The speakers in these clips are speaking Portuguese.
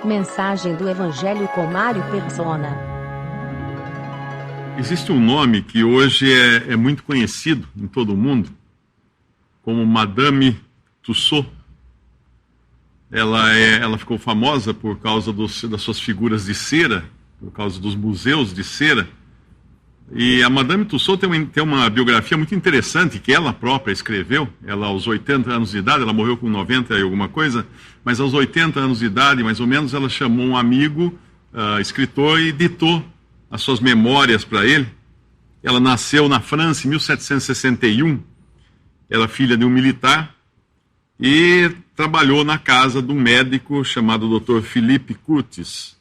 Mensagem do Evangelho com Mário Persona. Existe um nome que hoje é muito conhecido em todo o mundo, como Madame Tussauds. Ela ficou famosa por causa das suas figuras de cera, por causa dos museus de cera. E a Madame Tussauds tem uma biografia muito interessante que ela própria escreveu. Ela, aos 80 anos de idade, ela morreu com 90 e alguma coisa, mas aos 80 anos de idade, mais ou menos, ela chamou um amigo, escritor, e ditou as suas memórias para ele. Ela nasceu na França em 1761, ela é filha de um militar, e trabalhou na casa de um médico chamado Dr. Philippe Curtis.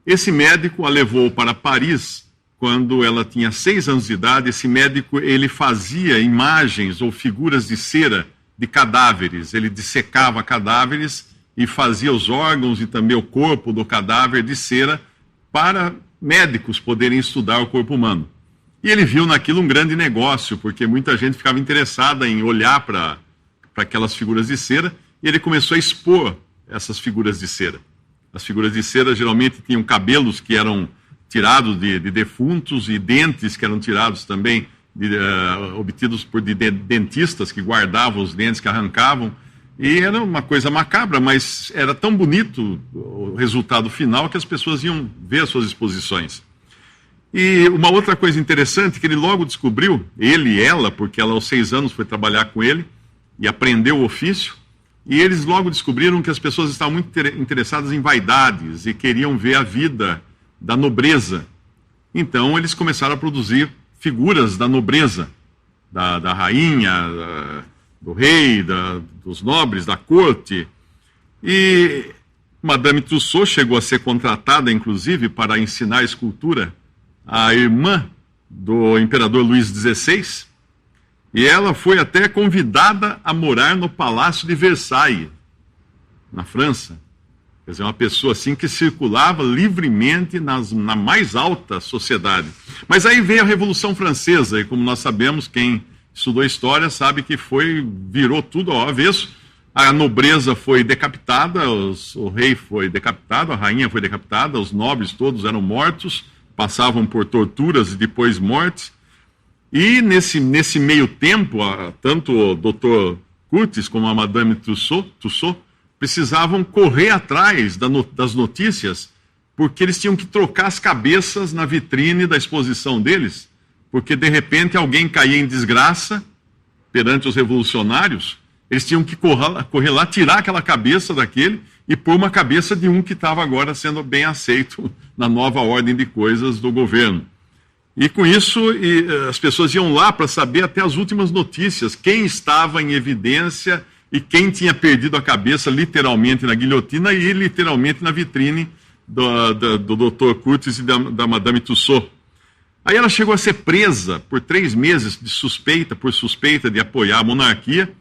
Esse médico a levou para Paris quando ela tinha 6 anos de idade. Esse médico, ele fazia imagens ou figuras de cera de cadáveres. Ele dissecava cadáveres e fazia os órgãos e também o corpo do cadáver de cera para médicos poderem estudar o corpo humano. E ele viu naquilo um grande negócio, porque muita gente ficava interessada em olhar para aquelas figuras de cera, e ele começou a expor essas figuras de cera. As figuras de cera geralmente tinham cabelos que eram tirados de defuntos e dentes que eram tirados também, obtidos por dentistas que guardavam os dentes que arrancavam. E era uma coisa macabra, mas era tão bonito o resultado final que as pessoas iam ver as suas exposições. E uma outra coisa interessante que ele logo descobriu, ele e ela, porque ela aos 6 anos foi trabalhar com ele e aprendeu o ofício, e eles logo descobriram que as pessoas estavam muito interessadas em vaidades e queriam ver a vida da nobreza. Então eles começaram a produzir figuras da nobreza, da rainha, do rei, dos nobres, da corte. E Madame Tussauds chegou a ser contratada, inclusive, para ensinar escultura à irmã do imperador Luís XVI. E ela foi até convidada a morar no Palácio de Versailles, na França. Quer dizer, uma pessoa assim que circulava livremente na mais alta sociedade. Mas aí veio a Revolução Francesa, e como nós sabemos, quem estudou história sabe que virou tudo ao avesso. A nobreza foi decapitada, o rei foi decapitado, a rainha foi decapitada, os nobres todos eram mortos, passavam por torturas e depois mortes. E nesse meio tempo, tanto o Dr. Curtis como a Madame Tussauds precisavam correr atrás das notícias, porque eles tinham que trocar as cabeças na vitrine da exposição deles, porque de repente alguém caía em desgraça perante os revolucionários, eles tinham que correr lá, tirar aquela cabeça daquele e pôr uma cabeça de um que estava agora sendo bem aceito na nova ordem de coisas do governo. E com isso, as pessoas iam lá para saber até as últimas notícias, quem estava em evidência e quem tinha perdido a cabeça literalmente na guilhotina e literalmente na vitrine do Dr. Curtis e da Madame Tussauds. Aí ela chegou a ser presa por 3 meses por suspeita de apoiar a monarquia,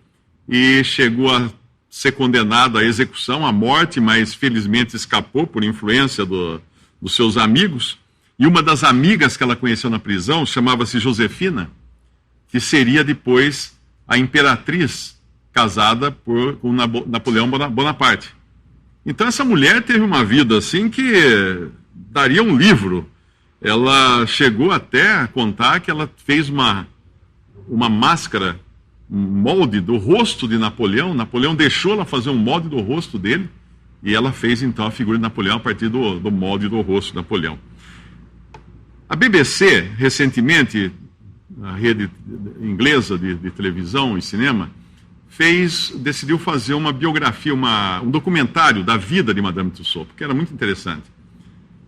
e chegou a ser condenada à execução, à morte, mas felizmente escapou por influência dos seus amigos. E uma das amigas que ela conheceu na prisão chamava-se Josefina, que seria depois a imperatriz casada com Napoleão Bonaparte. Então essa mulher teve uma vida assim que daria um livro. Ela chegou até a contar que ela fez uma máscara, um molde do rosto de Napoleão. Napoleão deixou ela fazer um molde do rosto dele, e ela fez então a figura de Napoleão a partir do molde do rosto de Napoleão. A BBC, recentemente, a rede inglesa de televisão e cinema, decidiu fazer uma biografia, um documentário da vida de Madame Tussauds, porque era muito interessante.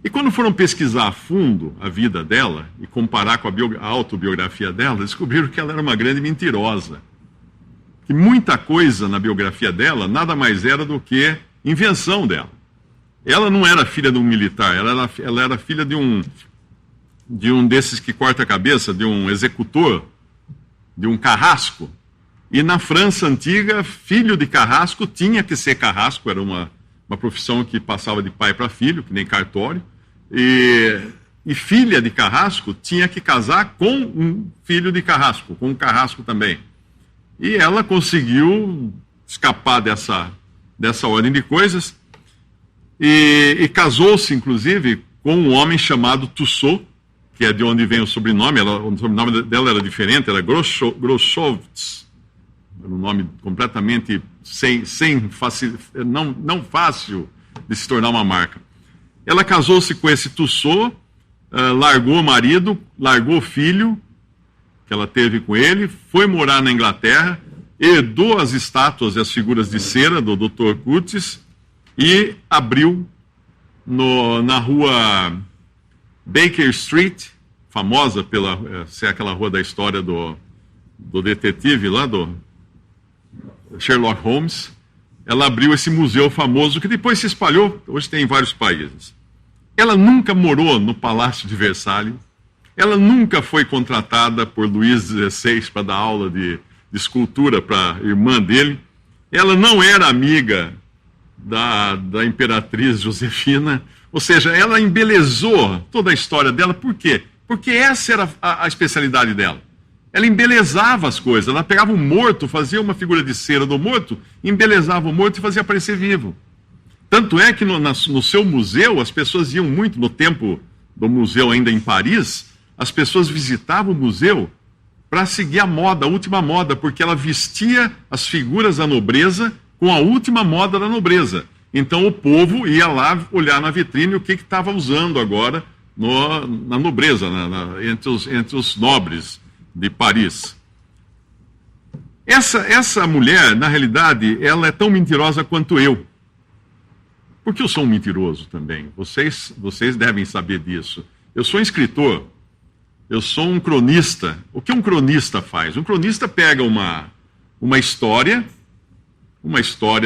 E quando foram pesquisar a fundo a vida dela e comparar com a autobiografia dela, descobriram que ela era uma grande mentirosa. Que muita coisa na biografia dela nada mais era do que invenção dela. Ela não era filha de um militar, ela era filha de um desses que corta a cabeça, de um executor, de um carrasco. E na França antiga, filho de carrasco tinha que ser carrasco, era uma profissão que passava de pai para filho, que nem cartório, e filha de carrasco tinha que casar com um filho de carrasco, com um carrasco também. E ela conseguiu escapar dessa ordem de coisas, e casou-se, inclusive, com um homem chamado Tussaud, que é de onde vem o sobrenome. O sobrenome dela era diferente, era Groschowitz, um nome completamente não fácil de se tornar uma marca. Ela casou-se com esse Tussaud, largou o marido, largou o filho que ela teve com ele, foi morar na Inglaterra, herdou as estátuas e as figuras de cera do Dr. Curtis e abriu na rua Baker Street, famosa pela ser aquela rua da história do detetive lá, do Sherlock Holmes. Ela abriu esse museu famoso que depois se espalhou, hoje tem em vários países. Ela nunca morou no Palácio de Versalhes, ela nunca foi contratada por Luís XVI para dar aula de escultura para a irmã dele, ela não era amiga da imperatriz Josefina, ou seja, ela embelezou toda a história dela. Por quê? Porque essa era a especialidade dela. Ela embelezava as coisas, ela pegava um morto, fazia uma figura de cera do morto, embelezava o morto e fazia aparecer vivo. Tanto é que no seu museu, as pessoas iam muito, no tempo do museu ainda em Paris, as pessoas visitavam o museu para seguir a moda, a última moda, porque ela vestia as figuras da nobreza com a última moda da nobreza. Então o povo ia lá olhar na vitrine o que estava usando agora na nobreza, entre os nobres de Paris. Essa mulher, na realidade, ela é tão mentirosa quanto eu. Porque eu sou um mentiroso também. Vocês devem saber disso. Eu sou um escritor. Eu sou um cronista. O que um cronista faz? Um cronista pega uma história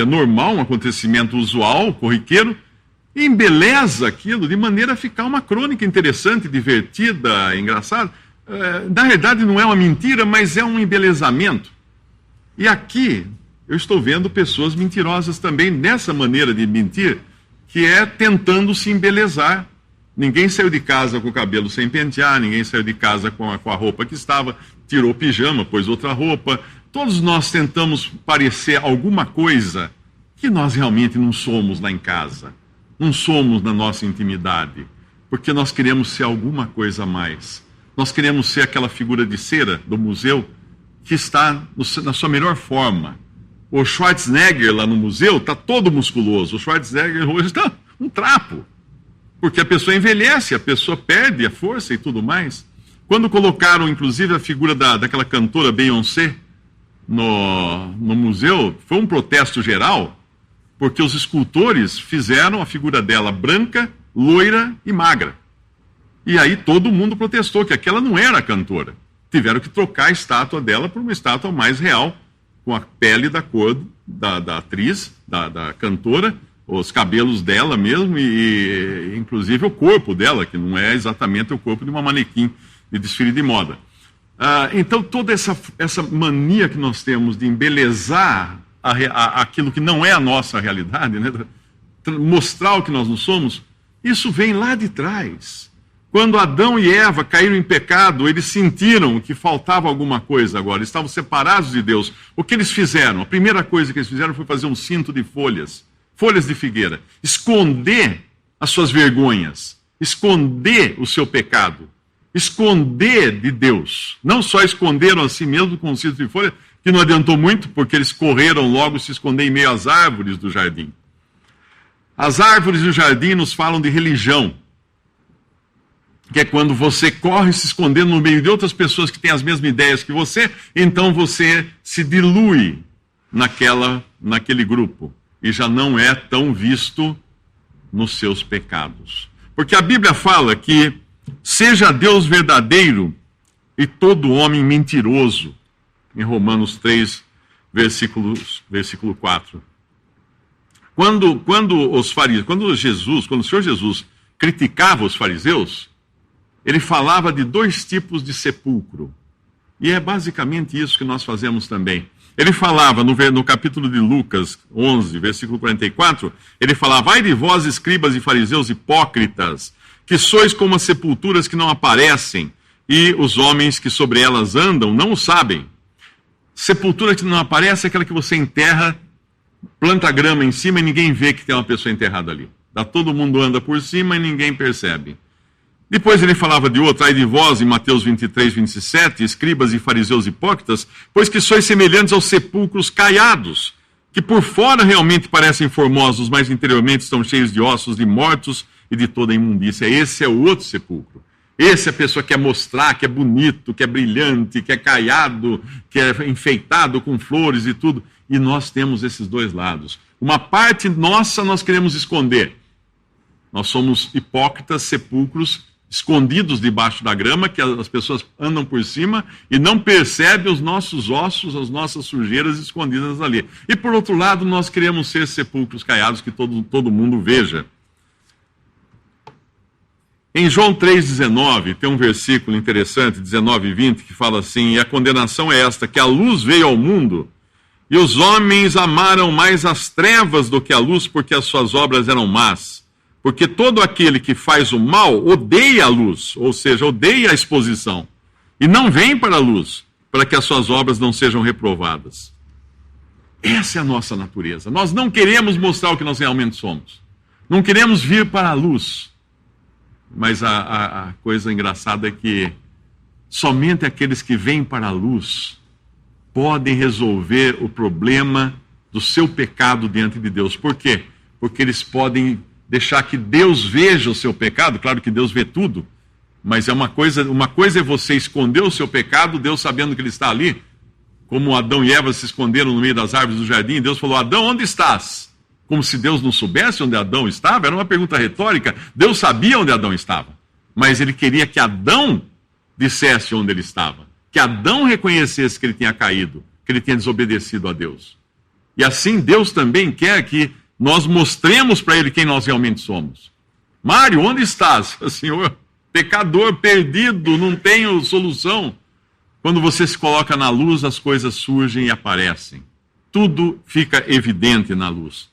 normal, um acontecimento usual, corriqueiro, e embeleza aquilo de maneira a ficar uma crônica interessante, divertida, engraçada. Na realidade não é uma mentira, mas é um embelezamento. E aqui eu estou vendo pessoas mentirosas também nessa maneira de mentir, que é tentando se embelezar. Ninguém saiu de casa com o cabelo sem pentear, ninguém saiu de casa com a roupa que estava, tirou o pijama, pôs outra roupa. Todos nós tentamos parecer alguma coisa que nós realmente não somos lá em casa, não somos na nossa intimidade, porque nós queremos ser alguma coisa a mais. Nós queremos ser aquela figura de cera do museu que está na sua melhor forma. O Schwarzenegger lá no museu está todo musculoso. O Schwarzenegger hoje está um trapo. Porque a pessoa envelhece, a pessoa perde a força e tudo mais. Quando colocaram, inclusive, a figura daquela cantora Beyoncé no museu, foi um protesto geral, porque os escultores fizeram a figura dela branca, loira e magra. E aí todo mundo protestou que aquela não era a cantora. Tiveram que trocar a estátua dela por uma estátua mais real, com a pele da cor da atriz, da cantora, os cabelos dela mesmo e inclusive o corpo dela, que não é exatamente o corpo de uma manequim de desfile de moda. Então toda essa mania que nós temos de embelezar aquilo que não é a nossa realidade, né? Mostrar o que nós não somos, isso vem lá de trás. Quando Adão e Eva caíram em pecado, eles sentiram que faltava alguma coisa agora, estavam separados de Deus. O que eles fizeram? A primeira coisa que eles fizeram foi fazer um cinto de folhas de figueira, esconder as suas vergonhas, esconder o seu pecado, esconder de Deus. Não só esconderam a si mesmo com um cinto de folha, que não adiantou muito, porque eles correram logo se esconder em meio às árvores do jardim. As árvores do jardim nos falam de religião, que é quando você corre se escondendo no meio de outras pessoas que têm as mesmas ideias que você, então você se dilui naquele grupo e já não é tão visto nos seus pecados. Porque a Bíblia fala que seja Deus verdadeiro e todo homem mentiroso, em Romanos 3, versículo 4. Quando o Senhor Jesus criticava os fariseus, ele falava de dois tipos de sepulcro. E é basicamente isso que nós fazemos também. Ele falava no capítulo de Lucas 11, versículo 44, ele falava: ai de vós, escribas e fariseus hipócritas, que sois como as sepulturas que não aparecem, e os homens que sobre elas andam não o sabem. Sepultura que não aparece é aquela que você enterra planta grama em cima e ninguém vê que tem uma pessoa enterrada ali. Todo mundo anda por cima e ninguém percebe. Depois ele falava de outro: ai de vós, em Mateus 23, 27, escribas e fariseus hipócritas, pois que sois semelhantes aos sepulcros caiados, que por fora realmente parecem formosos, mas interiormente estão cheios de ossos de mortos e de toda imundícia. Esse é o outro sepulcro. Esse é a pessoa que quer mostrar que é bonito, que é brilhante, que é caiado, que é enfeitado com flores e tudo. E nós temos esses dois lados. Uma parte nossa nós queremos esconder. Nós somos hipócritas, sepulcros escondidos debaixo da grama, que as pessoas andam por cima e não percebem os nossos ossos, as nossas sujeiras escondidas ali. E por outro lado, nós queremos ser sepulcros caiados, que todo mundo veja. Em João 3,19, tem um versículo interessante, 19 e 20, que fala assim: e a condenação é esta, que a luz veio ao mundo, e os homens amaram mais as trevas do que a luz, porque as suas obras eram más. Porque todo aquele que faz o mal odeia a luz, ou seja, odeia a exposição, e não vem para a luz, para que as suas obras não sejam reprovadas. Essa é a nossa natureza. Nós não queremos mostrar o que nós realmente somos. Não queremos vir para a luz. Mas a coisa engraçada é que somente aqueles que vêm para a luz podem resolver o problema do seu pecado diante de Deus. Por quê? Porque eles podem deixar que Deus veja o seu pecado. Claro que Deus vê tudo, mas uma coisa é você esconder o seu pecado, Deus sabendo que ele está ali, como Adão e Eva se esconderam no meio das árvores do jardim. Deus falou: Adão, onde estás? Como se Deus não soubesse onde Adão estava. Era uma pergunta retórica. Deus sabia onde Adão estava, mas ele queria que Adão dissesse onde ele estava, que Adão reconhecesse que ele tinha caído, que ele tinha desobedecido a Deus. E assim Deus também quer que nós mostremos para ele quem nós realmente somos. Mário, onde estás? Senhor, pecador perdido, não tenho solução. Quando você se coloca na luz, as coisas surgem e aparecem. Tudo fica evidente na luz.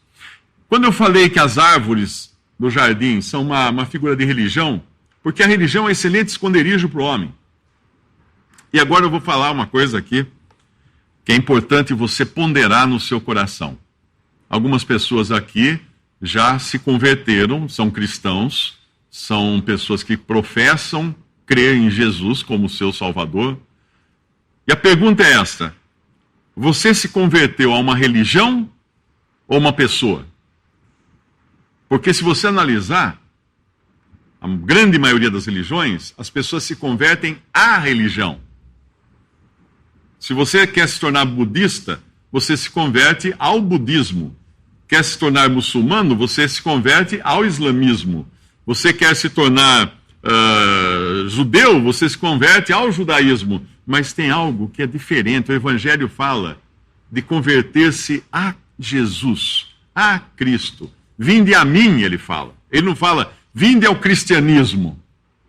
Quando eu falei que as árvores do jardim são uma figura de religião, porque a religião é um excelente esconderijo para o homem. E agora eu vou falar uma coisa aqui que é importante você ponderar no seu coração. Algumas pessoas aqui já se converteram, são cristãos, são pessoas que professam crer em Jesus como seu Salvador. E a pergunta é esta: você se converteu a uma religião ou uma pessoa? Porque se você analisar, a grande maioria das religiões, as pessoas se convertem à religião. Se você quer se tornar budista, você se converte ao budismo. Quer se tornar muçulmano, você se converte ao islamismo. Você quer se tornar judeu, você se converte ao judaísmo. Mas tem algo que é diferente. O Evangelho fala de converter-se a Jesus, a Cristo. Vinde a mim, ele fala. Ele não fala, vinde ao cristianismo.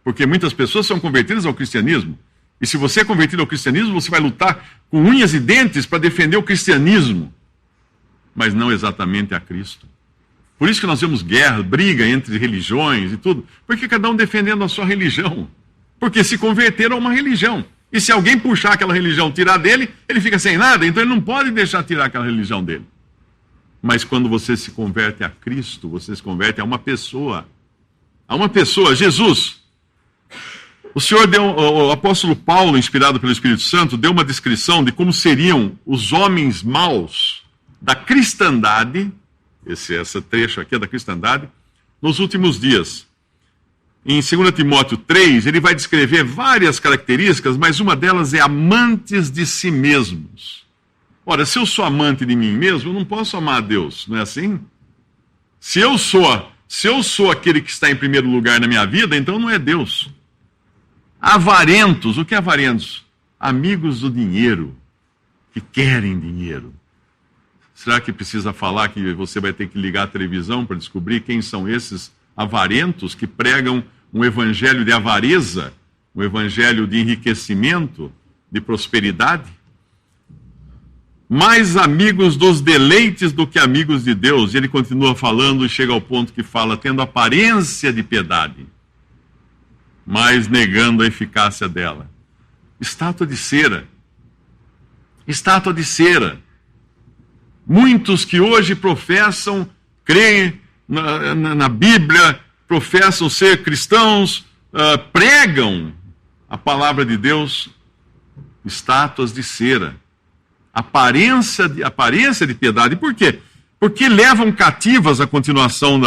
Porque muitas pessoas são convertidas ao cristianismo. E se você é convertido ao cristianismo, você vai lutar com unhas e dentes para defender o cristianismo, mas não exatamente a Cristo. Por isso que nós vemos guerra, briga entre religiões e tudo, porque cada um defendendo a sua religião. Porque se converteram a uma religião. E se alguém puxar aquela religião, tirar dele, ele fica sem nada, então ele não pode deixar tirar aquela religião dele. Mas quando você se converte a Cristo, você se converte a uma pessoa. A uma pessoa, Jesus. O apóstolo Paulo, inspirado pelo Espírito Santo, deu uma descrição de como seriam os homens maus da cristandade, esse trecho aqui é da cristandade, nos últimos dias. Em 2 Timóteo 3, ele vai descrever várias características, mas uma delas é amantes de si mesmos. Ora, se eu sou amante de mim mesmo, eu não posso amar a Deus, não é assim? Se eu sou aquele que está em primeiro lugar na minha vida, então não é Deus. Avarentos, o que é avarentos? Amigos do dinheiro, que querem dinheiro. Será que precisa falar que você vai ter que ligar a televisão para descobrir quem são esses avarentos que pregam um evangelho de avareza, um evangelho de enriquecimento, de prosperidade? Mais amigos dos deleites do que amigos de Deus. E ele continua falando e chega ao ponto que fala, tendo aparência de piedade, mas negando a eficácia dela. Estátua de cera. Estátua de cera. Muitos que hoje professam, creem na Bíblia, professam ser cristãos, pregam a palavra de Deus, estátuas de cera, aparência de piedade. Por quê? Porque levam cativas, a continuação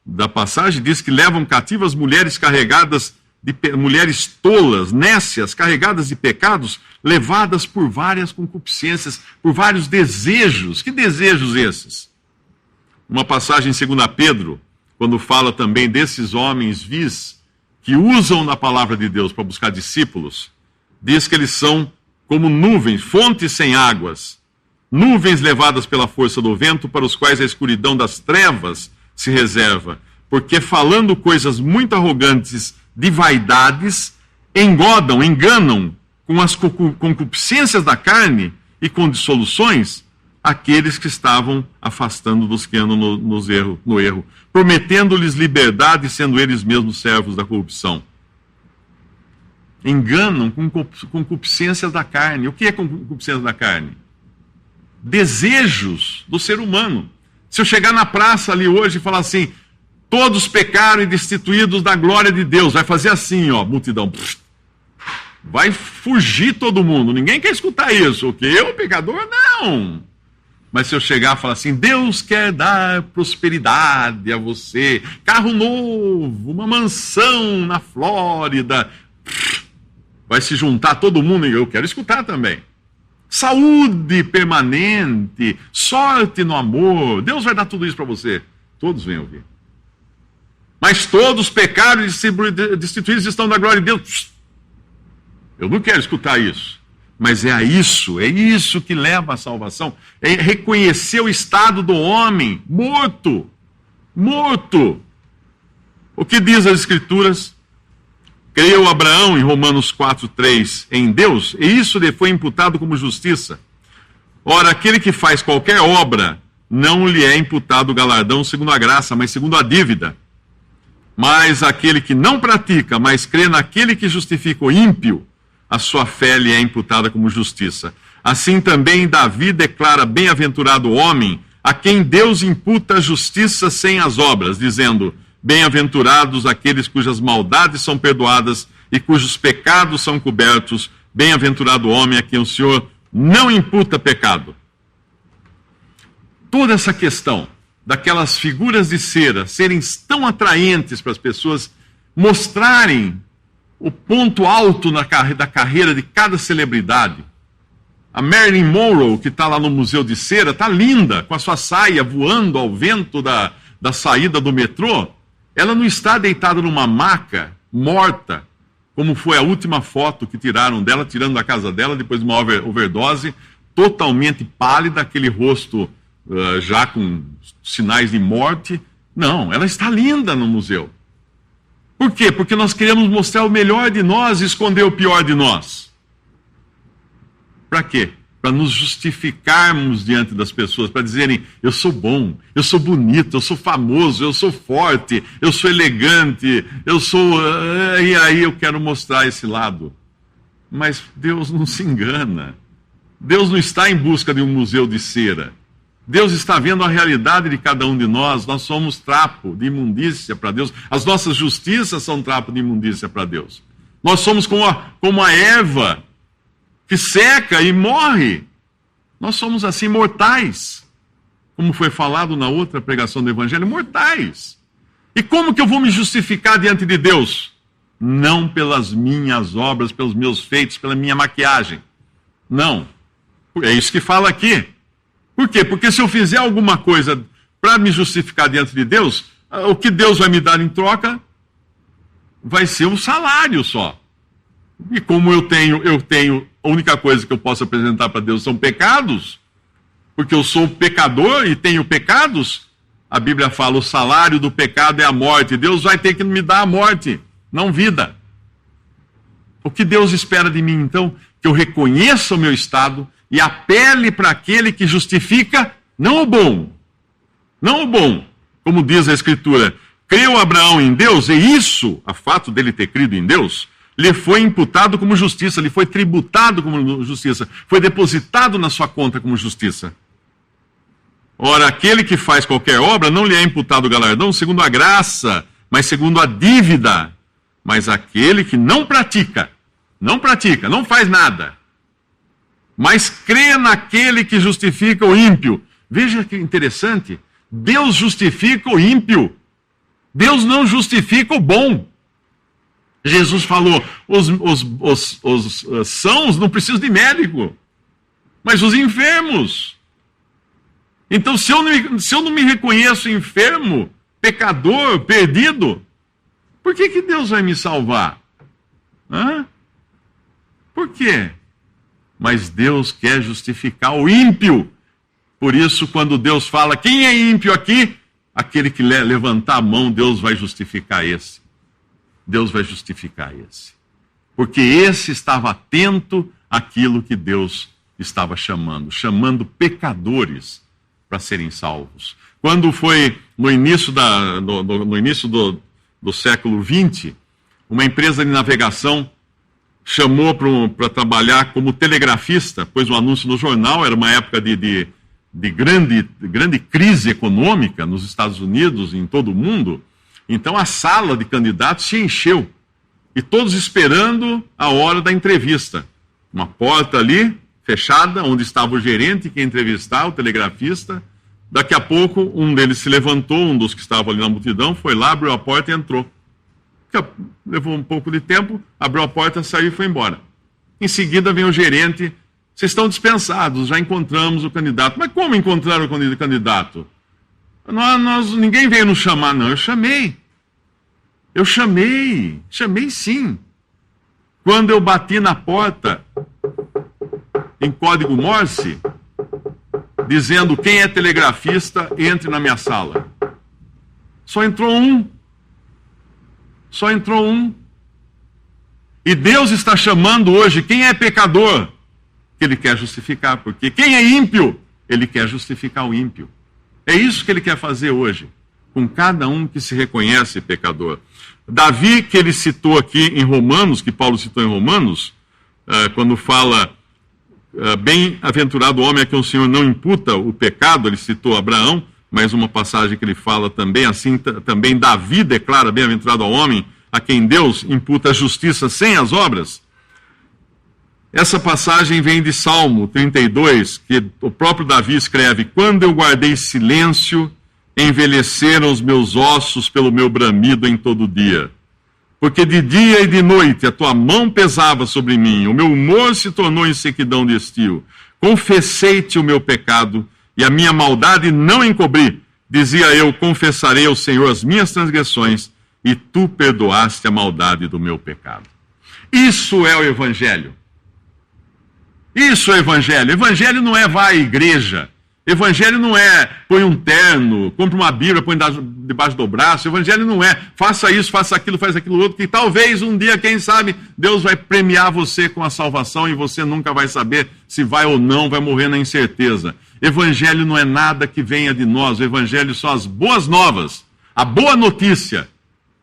da passagem diz que levam cativas mulheres carregadas mulheres tolas, nécias, carregadas de pecados, levadas por várias concupiscências, por vários desejos. Que desejos esses? Uma passagem em 2 Pedro, quando fala também desses homens vis, que usam a palavra de Deus para buscar discípulos, diz que eles são como nuvens, fontes sem águas, nuvens levadas pela força do vento, para os quais a escuridão das trevas se reserva, porque falando coisas muito arrogantes de vaidades, enganam com as concupiscências da carne e com dissoluções aqueles que estavam afastando dos que andam no erro, prometendo-lhes liberdade, sendo eles mesmos servos da corrupção. Enganam com concupiscências da carne. O que é concupiscência da carne? Desejos do ser humano. Se eu chegar na praça ali hoje e falar assim, todos pecaram e destituídos da glória de Deus, vai fazer assim, ó, multidão. Vai fugir todo mundo. Ninguém quer escutar isso. O que? Eu, pecador? Não. Mas se eu chegar e falar assim, Deus quer dar prosperidade a você, carro novo, uma mansão na Flórida, vai se juntar todo mundo e eu quero escutar também. Saúde permanente, sorte no amor, Deus vai dar tudo isso para você. Todos vêm ouvir. Mas todos pecaram e destituídos estão da glória de Deus. Eu não quero escutar isso. Mas é isso que leva à salvação. É reconhecer o estado do homem morto. O que diz as Escrituras? Creu Abraão, em Romanos 4:3, em Deus, e isso lhe foi imputado como justiça. Ora, aquele que faz qualquer obra, não lhe é imputado o galardão segundo a graça, mas segundo a dívida. Mas aquele que não pratica, mas crê naquele que justifica o ímpio, a sua fé lhe é imputada como justiça. Assim também Davi declara bem-aventurado o homem, a quem Deus imputa a justiça sem as obras, dizendo, bem-aventurados aqueles cujas maldades são perdoadas e cujos pecados são cobertos, bem-aventurado o homem a quem o Senhor não imputa pecado. Toda essa questão daquelas figuras de cera serem tão atraentes para as pessoas mostrarem o ponto alto da carreira de cada celebridade. A Marilyn Monroe, que está lá no Museu de Cera, está linda, com a sua saia voando ao vento da saída do metrô. Ela não está deitada numa maca, morta, como foi a última foto que tiraram dela, tirando da casa dela, depois de uma overdose, totalmente pálida, aquele rosto já com sinais de morte. Não, ela está linda no museu. Por quê? Porque nós queremos mostrar o melhor de nós e esconder o pior de nós. Para quê? Para nos justificarmos diante das pessoas, para dizerem, eu sou bom, eu sou bonito, eu sou famoso, eu sou forte, eu sou elegante, eu sou... E aí eu quero mostrar esse lado. Mas Deus não se engana. Deus não está em busca de um museu de cera. Deus está vendo a realidade de cada um de nós. Nós somos trapo de imundícia para Deus. As nossas justiças são trapo de imundícia para Deus. Nós somos como a erva que seca e morre. Nós somos assim mortais. Como foi falado na outra pregação do Evangelho, mortais. E como que eu vou me justificar diante de Deus? Não pelas minhas obras, pelos meus feitos, pela minha maquiagem. Não. É isso que fala aqui. Por quê? Porque se eu fizer alguma coisa para me justificar diante de Deus, o que Deus vai me dar em troca vai ser um salário só. E como eu tenho, a única coisa que eu posso apresentar para Deus são pecados, porque eu sou pecador e tenho pecados, a Bíblia fala, o salário do pecado é a morte. Deus vai ter que me dar a morte, não vida. O que Deus espera de mim, então? Que eu reconheça o meu estado e apele para aquele que justifica, não o bom, como diz a Escritura, creu Abraão em Deus, e isso, a fato dele ter crido em Deus, lhe foi imputado como justiça, lhe foi tributado como justiça, foi depositado na sua conta como justiça. Ora, aquele que faz qualquer obra não lhe é imputado o galardão segundo a graça, mas segundo a dívida. Mas aquele que não pratica, não faz nada, mas crê naquele que justifica o ímpio. Veja que interessante, Deus justifica o ímpio, Deus não justifica o bom. Jesus falou, os sãos não precisam de médico, mas os enfermos. Então, se eu não me reconheço enfermo, pecador, perdido, por que Deus vai me salvar? Por quê? Mas Deus quer justificar o ímpio. Por isso, quando Deus fala, quem é ímpio aqui? Aquele que levantar a mão, Deus vai justificar esse. Deus vai justificar esse. Porque esse estava atento àquilo que Deus estava chamando pecadores para serem salvos. Quando foi no início do século XX, uma empresa de navegação chamou para trabalhar como telegrafista, pôs um anúncio no jornal, era uma época de grande crise econômica nos Estados Unidos e em todo o mundo. Então a sala de candidatos se encheu, e todos esperando a hora da entrevista. Uma porta ali, fechada, onde estava o gerente que ia entrevistar, o telegrafista. Daqui a pouco, um deles se levantou, um dos que estavam ali na multidão, foi lá, abriu a porta e entrou. Levou um pouco de tempo, abriu a porta, saiu e foi embora. Em seguida vem o gerente, vocês estão dispensados, já encontramos o candidato. Mas como encontraram o candidato? Ninguém veio nos chamar, não. Eu chamei sim. Quando eu bati na porta, em código Morse, dizendo quem é telegrafista, entre na minha sala. Só entrou um. E Deus está chamando hoje quem é pecador, que Ele quer justificar, porque quem é ímpio, Ele quer justificar o ímpio. É isso que Ele quer fazer hoje, com cada um que se reconhece pecador. Davi, que ele citou aqui em Romanos, que Paulo citou em Romanos, quando fala, bem-aventurado o homem a quem o Senhor não imputa o pecado, ele citou Abraão, mas uma passagem que ele fala também, assim também Davi declara, bem-aventurado ao homem a quem Deus imputa a justiça sem as obras. Essa passagem vem de Salmo 32, que o próprio Davi escreve, quando eu guardei silêncio, envelheceram os meus ossos pelo meu bramido em todo dia. Porque de dia e de noite a tua mão pesava sobre mim, o meu humor se tornou em sequidão de estio. Confessei-te o meu pecado e a minha maldade não encobri. Dizia eu, confessarei ao Senhor as minhas transgressões e tu perdoaste a maldade do meu pecado. Isso é o Evangelho. Isso é Evangelho. Evangelho não é vá à igreja. Evangelho não é põe um terno, compra uma Bíblia, põe debaixo do braço. Evangelho não é faça isso, faça aquilo, faz aquilo outro, que talvez um dia, quem sabe, Deus vai premiar você com a salvação e você nunca vai saber se vai ou não, vai morrer na incerteza. Evangelho não é nada que venha de nós. O Evangelho são as boas novas, a boa notícia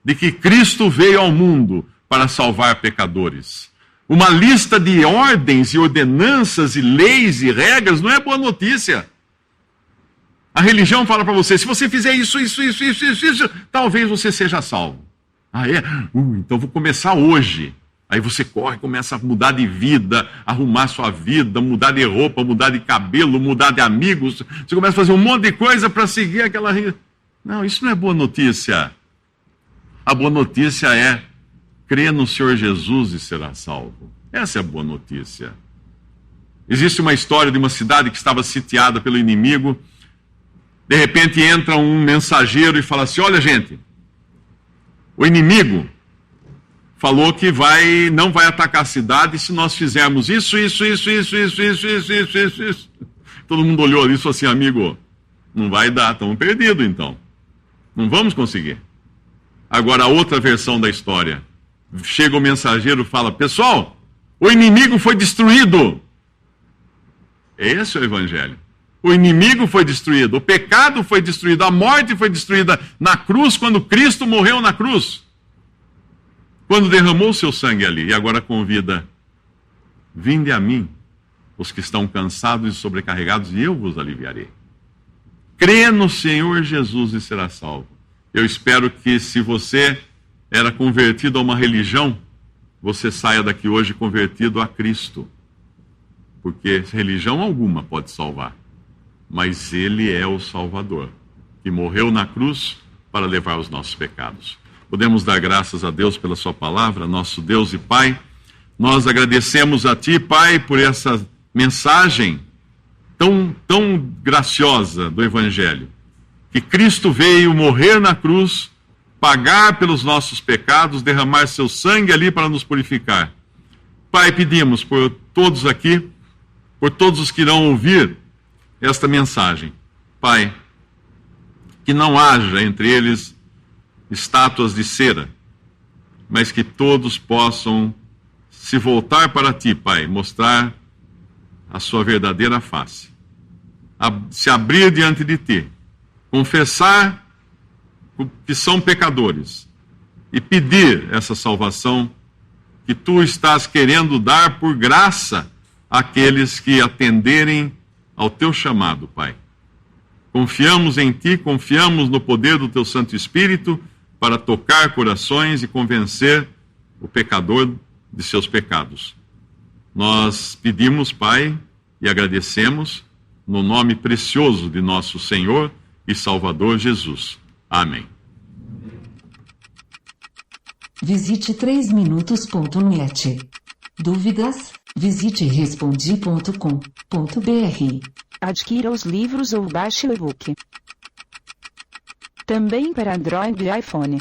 de que Cristo veio ao mundo para salvar pecadores. Uma lista de ordens e ordenanças e leis e regras não é boa notícia. A religião fala para você, se você fizer isso, talvez você seja salvo. Ah, é? Então vou começar hoje. Aí você corre, começa a mudar de vida, arrumar sua vida, mudar de roupa, mudar de cabelo, mudar de amigos. Você começa a fazer um monte de coisa para seguir aquela... Não, isso não é boa notícia. A boa notícia é crê no Senhor Jesus e será salvo. Essa é a boa notícia. Existe uma história de uma cidade que estava sitiada pelo inimigo. De repente entra um mensageiro e fala assim, olha gente, o inimigo falou que não vai atacar a cidade se nós fizermos isso. Todo mundo olhou ali e falou assim, amigo, não vai dar, estamos perdidos então. Não vamos conseguir. Agora a outra versão da história. Chega o mensageiro e fala, pessoal, o inimigo foi destruído. Esse é o Evangelho. O inimigo foi destruído, o pecado foi destruído, a morte foi destruída na cruz, quando Cristo morreu na cruz. Quando derramou o seu sangue ali. E agora convida, vinde a mim, os que estão cansados e sobrecarregados, e eu vos aliviarei. crê no Senhor Jesus e será salvo. Eu espero que, se você era convertido a uma religião, você saia daqui hoje convertido a Cristo. Porque religião alguma pode salvar, mas Ele é o Salvador, que morreu na cruz para levar os nossos pecados. Podemos dar graças a Deus pela sua palavra, nosso Deus e Pai. Nós agradecemos a Ti, Pai, por essa mensagem tão graciosa do Evangelho, que Cristo veio morrer na cruz, pagar pelos nossos pecados, derramar seu sangue ali para nos purificar. Pai, pedimos por todos aqui, por todos os que irão ouvir esta mensagem, Pai, que não haja entre eles estátuas de cera, mas que todos possam se voltar para Ti, Pai, mostrar a sua verdadeira face, se abrir diante de Ti, confessar que são pecadores e pedir essa salvação que Tu estás querendo dar por graça àqueles que atenderem ao Teu chamado, Pai. Confiamos em Ti, confiamos no poder do Teu Santo Espírito para tocar corações e convencer o pecador de seus pecados. Nós pedimos, Pai, e agradecemos no nome precioso de nosso Senhor e Salvador Jesus. Amém. Visite 3minutos.net. Dúvidas? Visite respondi.com.br. Adquira os livros ou baixe o e-book. Também para Android e iPhone.